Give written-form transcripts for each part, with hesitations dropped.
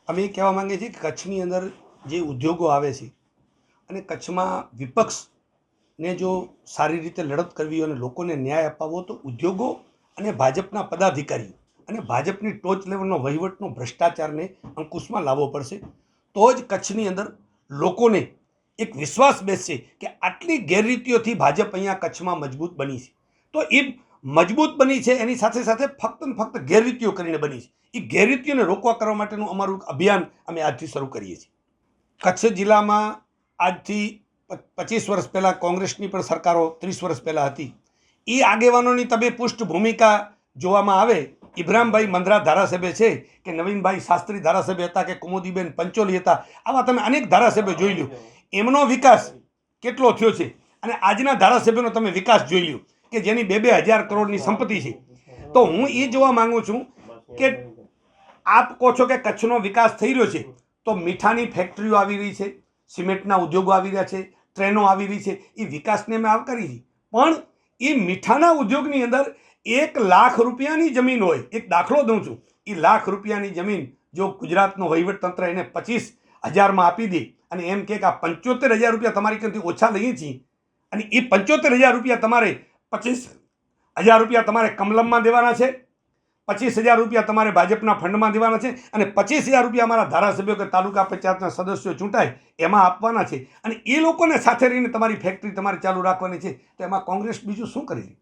અમે એ કહેવા માંગીએ છીએ કે કચ્છની અંદર જે ઉદ્યોગો આવે છે અને કચ્છમાં વિપક્ષને જો સારી રીતે લડત કરવી અને લોકોને ન્યાય અપાવવો તો ઉદ્યોગો અને ભાજપના પદાધિકારીઓ અને ભાજપની ટોચ લેવલનો વહીવટનો ભ્રષ્ટાચારને અંકુશમાં લાવવો પડશે. તો જ કચ્છની અંદર લોકોને એક વિશ્વાસ બેસશે કે આટલી ગેરરીતિઓથી ભાજપ અહીંયા કચ્છમાં મજબૂત બની છે. તો એ મજબૂત બની છે એની સાથે સાથે ફક્ત ને ફક્ત ગેરરીતિઓ કરીને બની છે. એ ગેરરીતિઓને રોકવા કરવા માટેનું અમારું અભિયાન અમે આજથી શરૂ કરીએ છીએ. કચ્છ જિલ્લામાં આજથી 25 વર્ષ પહેલાં કોંગ્રેસની પણ સરકારો 30 વર્ષ પહેલાં હતી. એ આગેવાનોની તમે પૃષ્ઠભૂમિકા જોવામાં આવે, ઇબ્રાહીમભાઈ મંદરા ધારાસભ્ય છે કે નવીનભાઈ શાસ્ત્રી ધારાસભ્ય હતા કે કુમુદીબેન પંચોલી હતા, આવા તમે અનેક ધારાસભ્યો જોઈ લો. એમનો વિકાસ કેટલો થયો છે અને આજના ધારાસભ્યનો તમે વિકાસ જોઈ લો કે જેની 2,000 કરોડની સંપત્તિ છે. તો હું એ જોવા માંગુ છું કે આપ કહો છો કે કચ્છનો વિકાસ થઈ રહ્યો છે, તો મીઠાની ફેક્ટરીઓ આવી રહી છે, સિમેન્ટના ઉદ્યોગો આવી રહ્યા છે, ટ્રેનો આવી રહી છે, એ વિકાસને અમે આવકારી છે. પણ એ મીઠાના ઉદ્યોગની અંદર 1 લાખ રૂપિયાની જમીન હોય, એક દાખલો દઉં છું, એ લાખ રૂપિયાની જમીન જો ગુજરાતનો વહીવટતંત્ર એને 25,000માં આપી દે અને એમ કે આ 75,000 રૂપિયા તમારી કંઈથી ઓછા લઈએ છીએ અને એ 75,000 રૂપિયા તમારે 25,000 રૂપિયા તમારે કમલમમાં દેવાના છે, 25,000 રૂપિયા તમારે ભાજપના ફંડમાં દેવાના છે અને 25,000 રૂપિયા અમારા ધારાસભ્યો કે તાલુકા પંચાયતના સદસ્યો ચૂંટાય એમાં આપવાના છે અને એ લોકોને સાથે રહીને તમારી ફેક્ટરી તમારે ચાલુ રાખવાની છે. તો એમાં કોંગ્રેસ બીજું શું કરી?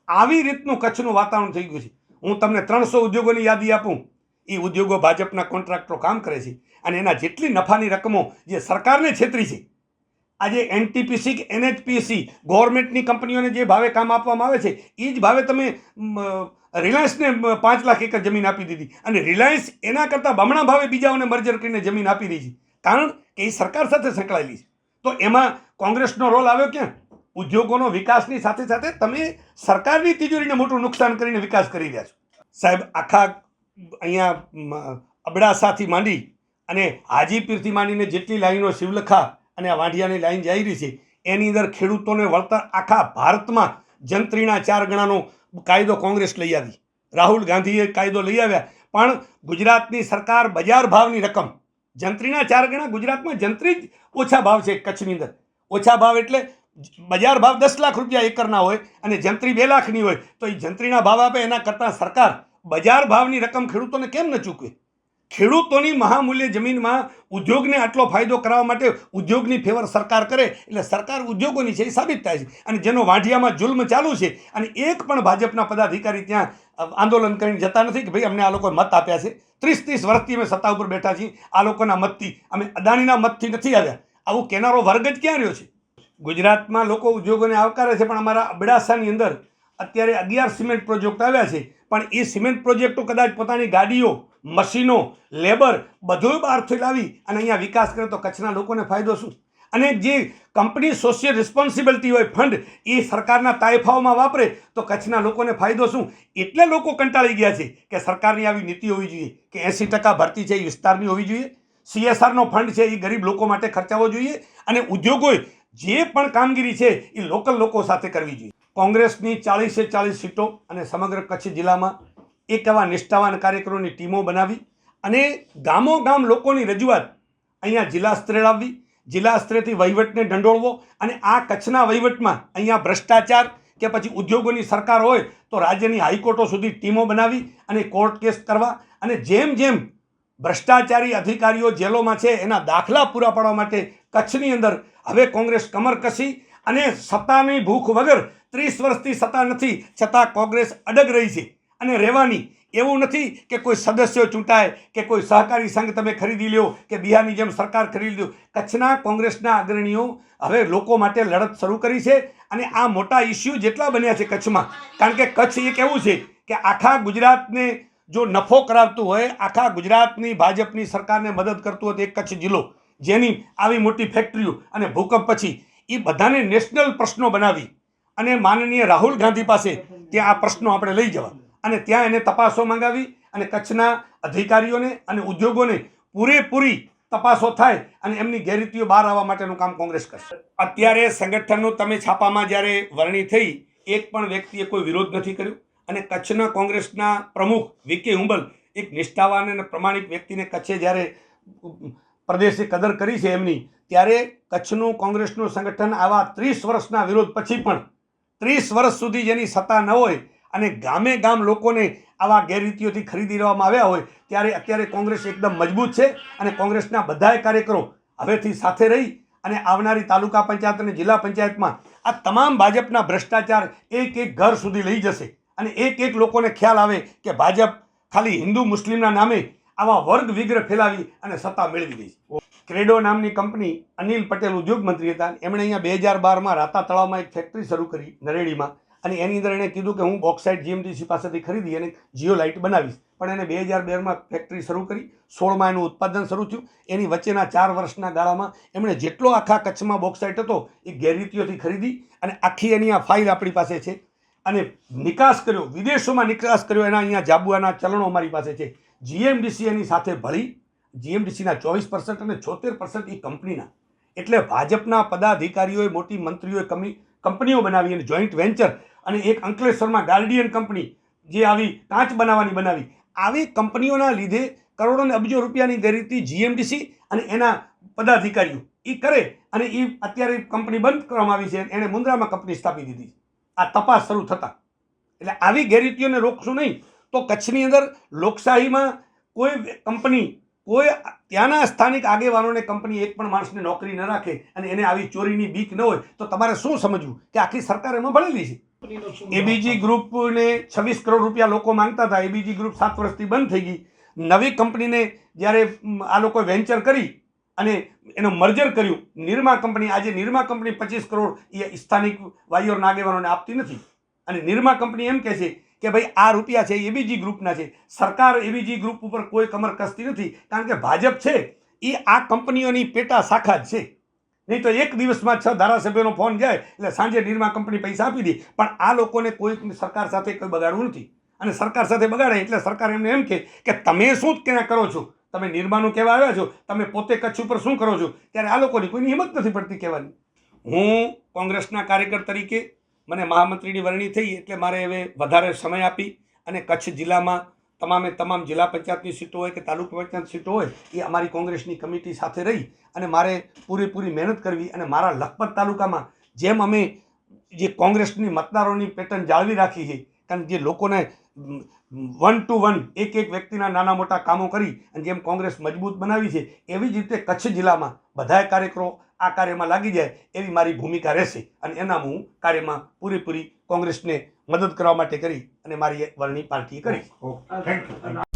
આવી રીતનું કચ્છનું વાતાવરણ થઈ ગયું છે. હું તમને 300 ઉદ્યોગોની યાદી આપું. એ ઉદ્યોગો ભાજપના કોન્ટ્રાક્ટરો કામ કરે છે અને એના જેટલી નફાની રકમો જે સરકારને છેતરી છે, આજે એનટીપીસી કે એનએચપીસી ગવર્મેન્ટની કંપનીઓને જે ભાવે કામ આપવામાં આવે છે એ જ ભાવે તમે રિલાયન્સને 5 લાખ એકર જમીન આપી દીધી અને રિલાયન્સ એના કરતાં બમણા ભાવે બીજાઓને મર્જર કરીને જમીન આપી રહી છે, કારણ કે એ સરકાર સાથે સંકળાયેલી છે. તો એમાં કોંગ્રેસનો રોલ આવ્યો ક્યાં? ઉદ્યોગોનો વિકાસની સાથે સાથે તમે સરકારની તિજોરીને મોટું નુકસાન કરીને વિકાસ કરી રહ્યા છો. સાહેબ, આખા અહીંયા અબડાસાથી માંડી અને હાજીપીરથી માંડીને જેટલી લાઈનો શિવલખા અને આ વાંઢિયાની લાઈન જઈ રહી છે એની અંદર ખેડૂતોને વળતર આખા ભારતમાં જંત્રીના 4 ગણાનો કાયદો કોંગ્રેસ લઈ આવી. રાહુલ ગાંધીએ કાયદો લઈ આવ્યા, પણ ગુજરાતની સરકાર બજાર ભાવની રકમ જંત્રીના 4 ગણા, ગુજરાતમાં જંત્રી જ ઓછા ભાવ છે. કચ્છની અંદર ઓછા ભાવ એટલે બજાર ભાવ 10 લાખ રૂપિયા એકરના હોય અને જંત્રી 2 લાખની હોય, તો એ જંત્રીના ભાવ આપે એના કરતાં સરકાર બજાર ભાવની રકમ ખેડૂતોને કેમ ન ચૂકવે? ખેડૂતોની મહામૂલ્ય જમીનમાં ઉદ્યોગને આટલો ફાયદો કરાવવા માટે ઉદ્યોગની ફેવર સરકાર કરે એટલે સરકાર ઉદ્યોગોની છે એ સાબિત થાય છે. અને જેનો વાંઢિયામાં જુલ્મ ચાલુ છે અને એક પણ ભાજપના પદાધિકારી ત્યાં આંદોલન કરીને જતા નથી કે ભાઈ અમને આ લોકોએ મત આપ્યા છે. 30 વર્ષથી અમે સત્તા ઉપર બેઠા છીએ, આ લોકોના મતથી, અમે અદાણીના મતથી નથી આવ્યા. આવું કહેનારો વર્ગ જ ક્યાં રહ્યો છે? ગુજરાતમાં લોકો ઉદ્યોગોને આવકારે છે, પણ અમારા અબડાસાની અંદર અત્યારે 11 સિમેન્ટ પ્રોજેક્ટ આવ્યા છે, પણ એ સિમેન્ટ પ્રોજેક્ટો કદાચ પોતાની ગાડીઓ, મશીનો, લેબર બધું બહારથી લાવી અને અહીંયા વિકાસ કરે તો કચ્છના લોકોને ફાયદો શું? અને જે કંપની સોશિયલ રિસ્પોન્સિબિલિટી હોય, ફંડ, એ સરકારના તાઇફાઓમાં વાપરે તો કચ્છના લોકોને ફાયદો શું? એટલે લોકો કંટાળી ગયા છે કે સરકારની આવી નીતિ હોવી જોઈએ કે 80% ભરતી છે એ વિસ્તારની હોવી જોઈએ, CSRનો ફંડ છે એ ગરીબ લોકો માટે ખર્ચાવવો જોઈએ અને ઉદ્યોગોએ જે પણ કામગીરી છે એ લોકલ લોકો સાથે કરવી જોઈએ. કોંગ્રેસની 40 સીટો અને સમગ્ર કચ્છ જિલ્લામાં એક એવા નિષ્ઠાવાન કાર્યકરોની ટીમો બનાવી અને ગામો ગામ લોકોની રજૂઆત અહીંયા જિલ્લા સ્તરે લાવવી, જિલ્લા સ્તરેથી વહીવટને ઢંઢોળવો અને આ કચ્છના વહીવટમાં અહીંયા ભ્રષ્ટાચાર કે પછી ઉદ્યોગોની સરકાર હોય તો રાજ્યની હાઈકોર્ટો સુધી ટીમો બનાવી અને કોર્ટ કેસ કરવા અને જેમ જેમ ભ્રષ્ટાચારી અધિકારીઓ જેલોમાં છે એના દાખલા પૂરા પાડવા માટે કચ્છની અંદર હવે કોંગ્રેસ કમર કસી અને સત્તાની ભૂખ વગર 30 વર્ષથી સત્તા નથી છતાં કોંગ્રેસ અડગ રહી છે અને રહેવાની. એવું નથી કે કોઈ સદસ્યો ચૂંટાય કે કોઈ સહકારી સંઘ તમે ખરીદી લ્યો કે બિહારની જેમ સરકાર ખરીદી લ્યો. કચ્છના કોંગ્રેસના અગ્રણીઓ હવે લોકો માટે લડત શરૂ કરી છે અને આ મોટા ઇસ્યુ જેટલા બન્યા છે કચ્છમાં, કારણ કે કચ્છ એક એવું છે કે આખા ગુજરાતને જો નફો કરાવતું હોય, આખા ગુજરાતની ભાજપની સરકારને મદદ કરતું હોય તો એક કચ્છ જિલ્લો જેની આવી મોટી ફેક્ટરીઓ અને ભૂકંપ પછી એ બધાને નેશનલ પ્રશ્નો બનાવી અને માનનીય રાહુલ ગાંધી પાસે ત્યાં આ પ્રશ્નો આપણે લઈ જવા અને ત્યાં એને તપાસો મંગાવી અને કચ્છના અધિકારીઓને અને ઉદ્યોગોને પૂરેપૂરી તપાસો થાય અને એમની ગેરરીતિઓ બહાર આવવા માટેનું કામ કોંગ્રેસ કરશે. અત્યારે સંગઠનનું તમે છાપામાં જ્યારે વરણી થઈ, એક પણ વ્યક્તિએ કોઈ વિરોધ નથી કર્યો અને કચ્છના કોંગ્રેસના પ્રમુખ વીકે હુંબલ એક નિષ્ઠાવાન અને પ્રમાણિક વ્યક્તિને કચ્છે જ્યારે પ્રદેશે કદર કરી છે એમની, ત્યારે કચ્છનું કોંગ્રેસનું સંગઠન આવા 30 વર્ષના વિરોધ પછી પણ 30 વર્ષ સુધી જેની સત્તા ન હોય અને ગામે ગામ લોકોને આવા ગેરરીતિઓથી ખરીદી લેવામાં આવ્યા હોય, ત્યારે અત્યારે કોંગ્રેસ એકદમ મજબૂત છે અને કોંગ્રેસના બધાય કાર્યકરો હવેથી સાથે રહી અને આવનારી તાલુકા પંચાયત અને જિલ્લા પંચાયતમાં આ તમામ ભાજપના ભ્રષ્ટાચાર એક એક ઘર સુધી લઈ જશે અને એક એક લોકોને ખ્યાલ આવે કે ભાજપ ખાલી હિન્દુ મુસ્લિમના નામે આવા વર્ગ વિગ્રહ ફેલાવી અને સત્તા મેળવી ગઈ છે. ક્રેડો નામની કંપની, અનિલ પટેલ ઉદ્યોગ મંત્રી હતા, એમણે અહીંયા 2012માં રાતા તળાવમાં એક ફેક્ટરી શરૂ કરી નરેડીમાં, અને એની અંદર એણે કીધું કે હું બોક્સાઇટ જીએમડીસી પાસેથી ખરીદી અને જીઓ લાઇટ બનાવીશ, પણ એને 2012માં ફેક્ટરી શરૂ કરી, 16માં એનું ઉત્પાદન શરૂ થયું. એની વચ્ચેના 4 વર્ષના ગાળામાં એમણે જેટલો આખા કચ્છમાં બોક્સાઇટ હતો એ ગેરરીતિઓથી ખરીદી અને આખી એની આ ફાઇલ આપણી પાસે છે અને નિકાસ કર્યો, વિદેશોમાં નિકાસ કર્યો. એના અહીંયા જાબુઆના ચલણો અમારી પાસે છે. જીએમડીસી એની સાથે ભળી, જીએમડીસીના 24% અને 76% એ કંપનીના. એટલે ભાજપના પદાધિકારીઓએ, મોટી મંત્રીઓએ કંપનીઓ બનાવી અને જોઈન્ટ વેન્ચર, અને એક અંકલેશ્વરમાં ગાર્ડિયન કંપની જે આવી કાચ બનાવી, આવી કંપનીઓના લીધે કરોડો ને અબજો રૂપિયાની ગેરરીતિ જીએમડીસી અને એના પદાધિકારીઓ એ કરે અને એ અત્યારે કંપની બંધ કરવામાં આવી છે. એણે મુન્દ્રામાં કંપની સ્થાપી દીધી આ તપાસ શરૂ થતાં. એટલે આવી ગેરરીતિઓને રોકશું નહીં તો કચ્છની અંદર લોકશાહીમાં કોઈ કંપની, કોઈ ત્યાંના સ્થાનિક આગેવાનોને કંપની એક પણ માણસને નોકરી ન રાખે અને એને આવી ચોરીની બીક ન હોય તો તમારે શું સમજવું કે આખી સરકાર એમાં ભળેલી છે. એબીજી ગ્રુપને 26 કરોડ રૂપિયા લોકો માંગતા હતા. એબીજી ગ્રુપ 7 વર્ષથી બંધ થઈ ગઈ. નવી કંપનીને જ્યારે આ લોકોએ વેન્ચર કરી અને એનું મર્જર કર્યું, નિરમા કંપની, આજે નિરમા કંપની 25 કરોડ એ સ્થાનિક વાઈઓરના આગેવાનોને આપતી નથી. અને નિરમા કંપની એમ કહે છે કે ભાઈ આ રૂપિયા છે એબીજી ગ્રુપના છે. સરકાર એબીજી ગ્રુપ ઉપર કોઈ કમર કસતી નથી, કારણ કે ભાજપ છે એ આ કંપનીઓની પેટા શાખા જ છે. નહીં તો એક દિવસમાં 6 ધારાસભ્યોનો ફોન જાય એટલે સાંજે નિરમા કંપની પૈસા આપી દે. પણ આ લોકોને કોઈ સરકાર સાથે કોઈ બગાડવું નથી, અને સરકાર સાથે બગાડે એટલે સરકાર એમને એમ કે તમે શું ક્યાં કરો છો, તમે નિર્માનું કહેવા આવ્યા છો, તમે પોતે કચ્છ ઉપર શું કરો છો. ત્યારે આ લોકોની કોઈની હિંમત નથી પડતી કહેવાની. હું કોંગ્રેસના કાર્યકર તરીકે મને મહામંત્રીની વરણી થઈ એટલે મારે હવે વધારે સમય આપી અને કચ્છ જિલ્લામાં તમામ જિલ્લા પંચાયતની સીટો હોય કે તાલુકા પંચાયત સીટો હોય એ અમારી કોંગ્રેસની કમિટી સાથે રહી અને મારે પૂરેપૂરી મહેનત કરવી. અને મારા લખપત તાલુકામાં જેમ અમે જે કોંગ્રેસની મતદારોની પેટર્ન જાળવી રાખી છે, કારણ જે લોકોને 1 to 1 એક વ્યક્તિના નાના મોટા કામો કરી અને જેમ કોંગ્રેસ મજબૂત બનાવી છે, એવી જ રીતે કચ્છ જિલ્લામાં બધાય કાર્યકરો આ કાર્યમાં લાગી જાય એવી મારી ભૂમિકા રહેશે અને એના હું કાર્યમાં પૂરેપૂરી કોંગ્રેસને મદદ કરવા માટે કરી અને મારી વરણી પાર્ટીએ કરી. Thank you.